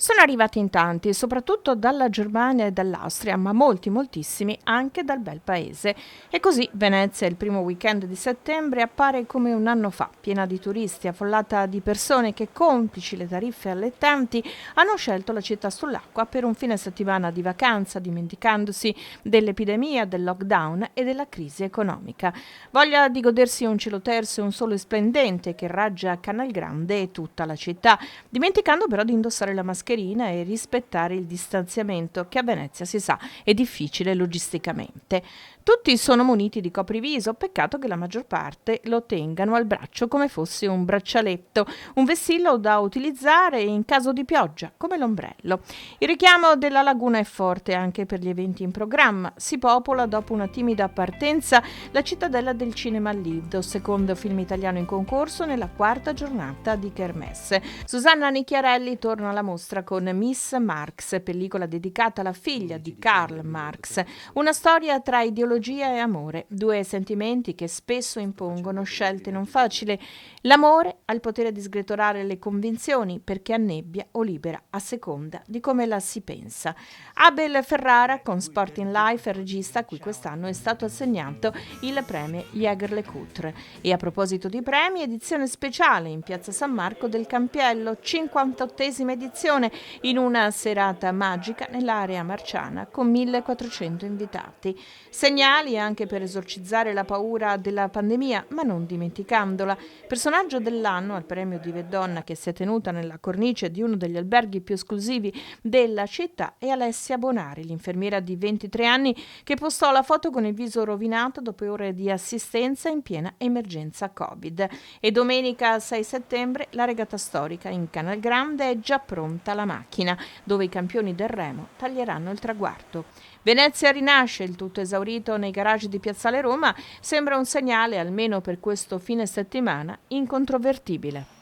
Sono arrivati in tanti, soprattutto dalla Germania e dall'Austria, ma moltissimi anche dal bel paese. E così Venezia, il primo weekend di settembre, appare come un anno fa, piena di turisti, affollata di persone che, complici le tariffe allettanti, hanno scelto la città sull'acqua per un fine settimana di vacanza, dimenticandosi dell'epidemia, del lockdown e della crisi economica. Voglia di godersi un cielo terzo e un sole splendente che raggia Canal Grande e tutta la città, dimenticando però di indossare la mascherina e rispettare il distanziamento che a Venezia, si sa, è difficile logisticamente. Tutti sono muniti di copriviso, peccato che la maggior parte lo tengano al braccio come fosse un braccialetto, un vessillo da utilizzare in caso di pioggia, come l'ombrello. Il richiamo della laguna è forte anche per gli eventi in programma. Si popola, dopo una timida partenza, la cittadella del cinema Lido, secondo film italiano in concorso nella quarta giornata di Kermesse. Susanna Nicchiarelli torna alla mostra con Miss Marx, pellicola dedicata alla figlia di Karl Marx, una storia tra ideologia e amore, due sentimenti che spesso impongono scelte non facili. L'amore ha il potere di sgretolare le convinzioni perché annebbia o libera a seconda di come la si pensa. Abel Ferrara con Sporting Life è il regista a cui quest'anno è stato assegnato il premio Jägerle-Couttre. E a proposito di premi, edizione speciale in Piazza San Marco del Campiello, 58esima edizione, in una serata magica nell'area marciana con 1400 invitati. Segnali anche per esorcizzare la paura della pandemia, ma non dimenticandola. Personaggio dell'anno al premio di Vedonna, che si è tenuta nella cornice di uno degli alberghi più esclusivi della città, è Alessia Bonari, l'infermiera di 23 anni che postò la foto con il viso rovinato dopo ore di assistenza in piena emergenza Covid. E domenica 6 settembre la regata storica in Canal Grande è già pronta la macchina, dove i campioni del remo taglieranno il traguardo. Venezia rinasce, il tutto esaurito nei garage di Piazzale Roma, sembra un segnale, almeno per questo fine settimana, incontrovertibile.